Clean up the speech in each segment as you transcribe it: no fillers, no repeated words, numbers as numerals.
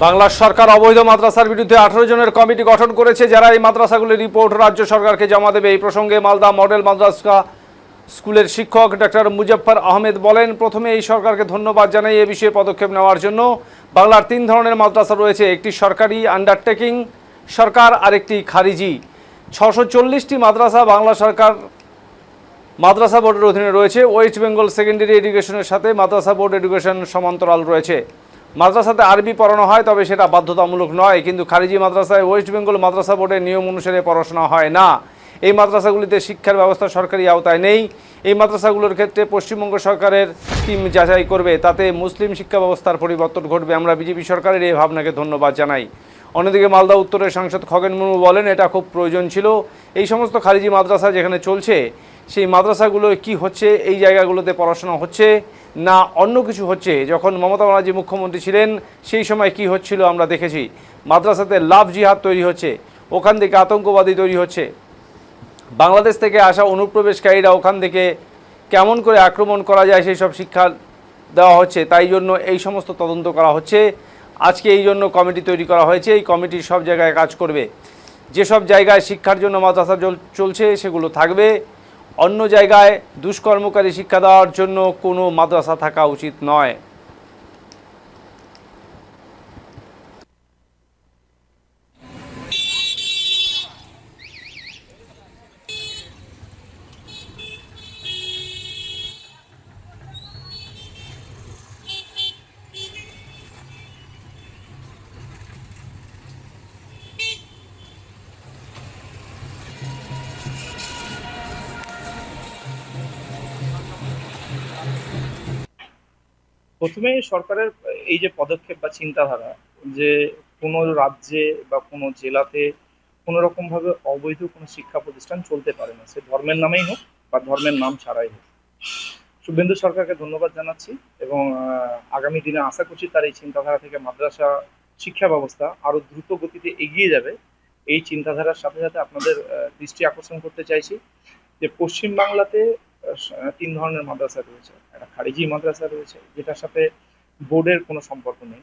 বাংলা সরকার অবৈধ মাদ্রাসার বিরুদ্ধে 18 জনের কমিটি গঠন করেছে, যারা এই মাদ্রাসাগুলির রিপোর্ট রাজ্য সরকারকে জমা দেবে। এই প্রসঙ্গে মালদা মডেল মাদ্রাসা স্কুলের শিক্ষক ডক্টর মুজফ্ফর আহমেদ বলেন, প্রথমে এই সরকারকে ধন্যবাদ জানাই এ বিষয়ে পদক্ষেপ নেওয়ার জন্য। বাংলার 3 ধরনের মাদ্রাসা রয়েছে, একটি সরকারি আন্ডারটেকিং সরকার, আরেকটি খারিজি। 640টি মাদ্রাসা বাংলা সরকার মাদ্রাসা বোর্ডের অধীনে রয়েছে। ওয়েস্ট বেঙ্গল সেকেন্ডারি এডুকেশনের সাথে মাদ্রাসা বোর্ড এডুকেশন সমান্তরাল রয়েছে। মাদ্রাসাতে আরবি পড়ানো হয়, তবে সেটা বাধ্যতামূলক নয়। কিন্তু খারিজি মাদ্রাসায় ওয়েস্ট বেঙ্গল মাদ্রাসা বোর্ডের নিয়ম অনুসারে পড়াশোনা হয় না। এই মাদ্রাসাগুলিতে শিক্ষার ব্যবস্থা সরকারি আওতায় নেই। এই মাদ্রাসাগুলোর ক্ষেত্রে পশ্চিমবঙ্গ সরকারের টিম যাচাই করবে, তাতে মুসলিম শিক্ষা ব্যবস্থার পরিবর্তন ঘটবে। আমরা বিজেপি সরকারের এই ভাবনাকে ধন্যবাদ জানাই। অন্যদিকে মালদা উত্তরের সাংসদ খগেন মুর্মু বলেন, এটা খুব প্রয়োজন ছিল। এই সমস্ত খারিজি মাদ্রাসা যেখানে চলছে, সেই মাদ্রাসাগুলো কি হচ্ছে, এই জায়গাগুলোতে পড়াশোনা হচ্ছে না অন্য কিছু হচ্ছে। যখন মমতা ব্যানার্জি মুখ্যমন্ত্রী ছিলেন সেই সময় কি হচ্ছিল আমরা দেখেছি। মাদ্রাসাতে লাভ জিহাদ তৈরি হচ্ছে, ওখান থেকে আতঙ্কবাদী তৈরি হচ্ছে। বাংলাদেশ থেকে আসা অনুপ্রবেশকারীরা ওখান থেকে কেমন করে আক্রমণ করা যায় সেই সব শিক্ষা দেওয়া হচ্ছে। তাই জন্য এই সমস্ত তদন্ত করা হচ্ছে। আজকে এই জন্য কমিটি তৈরি করা হয়েছে। এই কমিটি সব জায়গায় কাজ করবে। যেসব জায়গায় শিক্ষার জন্য মাদ্রাসা চলছে সেগুলো থাকবে। অন্য জায়গায় দুষ্কর্মকারী শিক্ষা দেওয়ার জন্য কোনো মাদ্রাসা থাকা উচিত নয়। প্রথমে সরকারের এই যে পদক্ষেপ বা চিন্তাধারা, যে কোনো রাজ্যে বা কোনো জেলাতে কোনো রকম ভাবে অবৈধ কোনো শিক্ষা প্রতিষ্ঠান চলতে পারে না, সে ধর্মের নামেই হোক বা ধর্মের নাম ছাড়াই হোক। শুভেন্দু সরকারকে ধন্যবাদ জানাচ্ছি এবং আগামী দিনে আশা করছি তার এই চিন্তাধারা থেকে মাদ্রাসা শিক্ষা ব্যবস্থা আরো দ্রুত গতিতে এগিয়ে যাবে। এই চিন্তাধারার সাথে সাথে আপনাদের দৃষ্টি আকর্ষণ করতে চাইছি যে পশ্চিমবাংলাতে 3 ধরনের মাদ্রাসা রয়েছে। একটা খারিজি মাদ্রাসা রয়েছে, যেটার সাথে বোর্ডের কোনো সম্পর্ক নেই,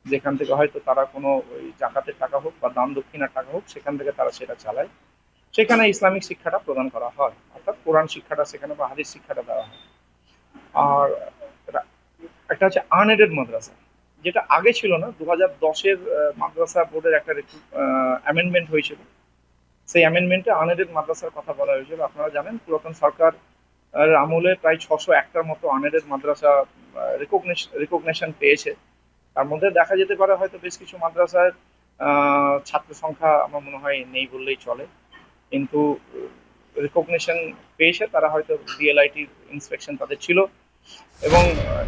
যেখান থেকে হয়তো তারা কোনো ওই জাকাতের টাকা হোক বা দান দক্ষিণার টাকা হোক, সেখান থেকে তারা সেটা চালায়। সেখানে ইসলামিক শিক্ষাটা প্রদান করা হয়, অর্থাৎ কোরআন শিক্ষাটা সেখানে বা হাদিস শিক্ষাটা দেওয়া হয়। আর একটা হচ্ছে আনএডেড মাদ্রাসা, যেটা আগে ছিল না। 2010-এর মাদ্রাসা বোর্ডের একটা অ্যামেন্ডমেন্ট হয়েছিল। সেই অ্যামেন্ডমেন্টে আনএডেড মাদ্রাসার কথা বলা হয়েছিল। আপনারা জানেন পুরাতন সরকার আমলে প্রায় 601টার মতো আনএডেড মাদ্রাসা রিকগনিশন পেয়েছে। তার মধ্যে দেখা যেতে পারে হয়তো বেশ কিছু মাদ্রাসার ছাত্র সংখ্যা আমার মনে হয় নেই বললেই চলে, কিন্তু রিকগনিশন পেয়েছে। তারা হয়তো ডিএলআইটির ইন্সপেকশন তাদের ছিল এবং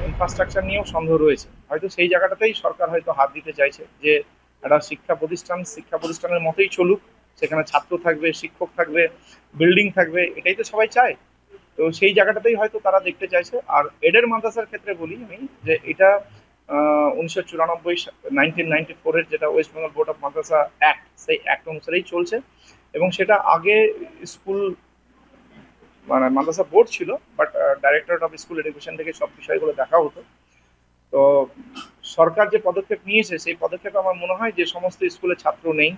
ইনফ্রাস্ট্রাকচার নিয়েও সন্দেহ রয়েছে। হয়তো সেই জায়গাটাতেই সরকার হয়তো হাত দিতে চাইছে যে একটা শিক্ষা প্রতিষ্ঠানের মতোই চলুক, সেখানে ছাত্র থাকবে, শিক্ষক থাকবে, বিল্ডিং থাকবে, এটাই তো সবাই চায়। তো সেই জায়গাটাতেই হয়তো তারা দেখতে চাইছে। আর এডের মাদ্রাসার ক্ষেত্রে বলি আমি যে এটা 1994-এর যেটা West Bengal board of Madrasa act, সেই অ্যাক্ট অনুসারেই চলছে এবং সেটা আগে স্কুল মানে মাদ্রাসা বোর্ড ছিল, but directorate of school education থেকে সব বিষয়গুলো দেখা হতো। তো সরকার যে পদক্ষেপ নিয়েছে সেই পদক্ষেপে আমার মনে হয় যে সমস্ত স্কুলে ছাত্র নেই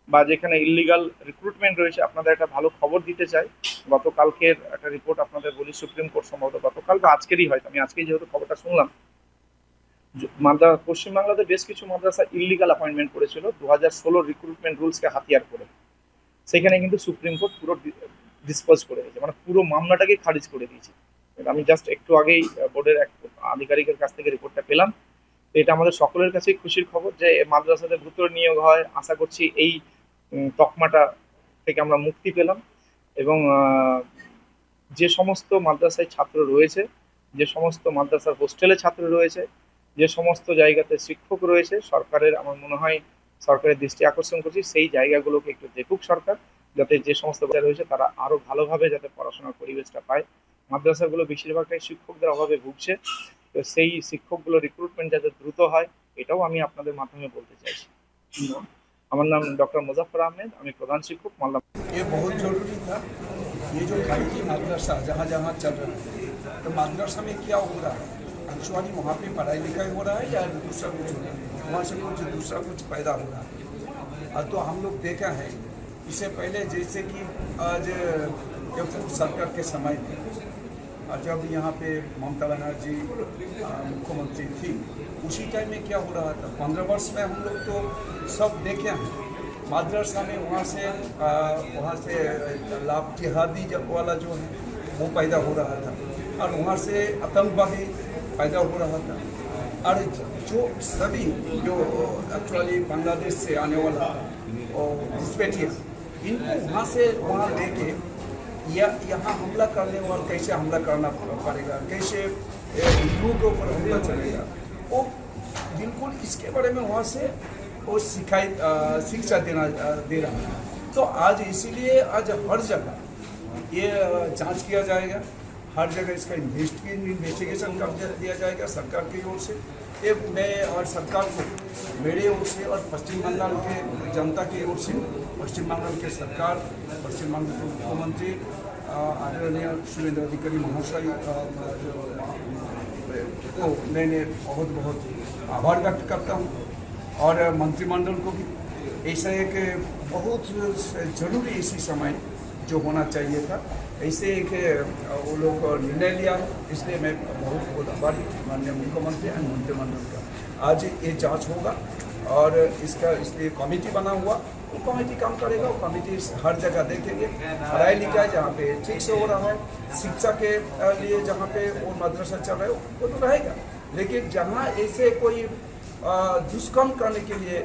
বা যেখানে ইললিগাল রিক্রুটমেন্ট রয়েছে, আপনাদের একটা ভালো খবর দিতে চাই। গতকালকের একটা রিপোর্ট আপনাদের বলি, সুপ্রিম কোর্ট সম্ভবত গতকাল বা আজকেরই, হয়তো আমি আজকেই যেহেতু খবরটা শুনলাম, পশ্চিমবাংলাতে বেশ কিছু মাদ্রাসা ইললিগাল অ্যাপয়েন্টমেন্ট করেছিল 2016 রিক্রুটমেন্ট রুলসকে হাতিয়ার করে। সেখানে কিন্তু সুপ্রিম কোর্ট পুরো ডিসপোজ করে দিয়েছে, মানে পুরো মামলাটাকে খারিজ করে দিয়েছে। আমি জাস্ট একটু আগেই বোর্ডের এক আধিকারিকের কাছ থেকে রিপোর্টটা পেলাম। এটা আমাদের সকলের কাছেই খুশির খবর যে মাদ্রাসাতে ভূতুড়ে নিয়োগ হয়। আশা করছি এই তকমাটা থেকে আমরা মুক্তি পেলাম এবং যে সমস্ত মাদ্রাসায় ছাত্র রয়েছে, যে সমস্ত মাদ্রাসার হোস্টেলে ছাত্র রয়েছে, যে সমস্ত জায়গাতে শিক্ষক রয়েছে, সরকারের আমার মনে হয় সরকারের দৃষ্টি আকর্ষণ করছি সেই জায়গাগুলোকে একটু দেখুক সরকার, যাতে যে সমস্ত বাচ্চা রয়েছে তারা আরো ভালোভাবে যাতে পড়াশোনার পরিবেশটা পায়। মাদ্রাসাগুলো বেশিরভাগটাই শিক্ষকদের অভাবে ভুগছে, তো সেই শিক্ষকগুলো রিক্রুটমেন্ট যাতে দ্রুত হয়, এটাও আমি আপনাদের মাধ্যমে বলতে চাইছি। আমার नाम डॉक्टर मुजफ्फर अहमद, আমি প্রধান শিক্ষক মালদা। ये बहुत ज़रूरी था। ये जो खारिजी मदरसा जहाँ जहाँ चल रहा है, तो मदरसा में क्या हो रहा है एक्चुअली वहाँ पे पढ़ाई लिखाई हो रहा है या दूसरा कुछ हो रहा है, वहाँ से कुछ दूसरा कुछ पैदा हो रहा है। तो हम लोग देखा है इससे पहले जैसे कि आज जब सरकार के समय में जब यहाँ पे ममता बनर्जी मुख्यमंत्री थी उसी टाइम में क्या हो रहा था। 15 वर्ष में हम लोग तो सब देखे हैं माद्रासा में वहाँ से लाभ जिहादी जब वाला जो है वो पैदा हो रहा था और वहाँ से आतंकवादी पैदा हो रहा था और जो सभी जो एक्चुअली बांग्लादेश से आने वाला और घुसपैठिया इनको वहाँ से वहाँ लेके यहाँ हमला करने वाला कैसे हमला करना पड़ेगा, कैसे हिंदुओं के ऊपर हमला चलेगा, वो बिल्कुल इसके बारे में वहाँ से वो शिक्षा दे रहा है। तो आज इसीलिए आज हर जगह ये जांच किया जाएगा, हर जगह इसका इन्वेस्टिगेशन कर दिया जाएगा सरकार की ओर से। ये मैं और सरकार को मेरे ओर से और पश्चिम बंगाल के जनता की ओर से पश्चिम बंगाल के सरकार, पश्चिम बंगाल के मुख्यमंत्री आदरणीय शुभेंद्र अधिकारी महाशय को मैंने बहुत बहुत आभार व्यक्त करता हूँ और मंत्रिमंडल को भी। ऐसा एक बहुत जरूरी इसी समय जो होना चाहिए था, ऐसे एक वो लोग निर्णय लिया है, इसलिए मैं बहुत बहुत आभारी माननीय मुख्यमंत्री और मंत्रिमंडल का। आज ये जांच होगा और इसका इसलिए कमेटी बना हुआ, वो कमेटी काम करेगा, वो कमेटी हर जगह देखेंगे पढ़ाई लिखाई जहाँ पे ठीक से हो रहा है, शिक्षा के लिए जहाँ पे वो मदरसा चल रहा है वो तो रहेगा, लेकिन जहाँ ऐसे कोई दुष्कर्म करने के लिए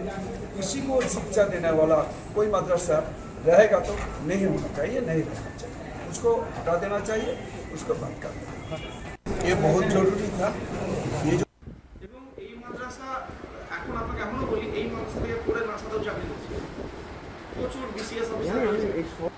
किसी को शिक्षा देने वाला कोई मदरसा रहेगा तो नहीं होना चाहिए, नहीं रहना चाहिए, उसको हटा देना चाहिए, उसको बंद कर देना। ये बहुत जरूरी था। ये जो এবং এই মাদ্রাসা এখন আপনাকে এমনও বলি এই মাদ্রাসা থেকে পড়ে মাদ্রাসাতেও চাকরি করছে প্রচুর বিসিএস অফিসার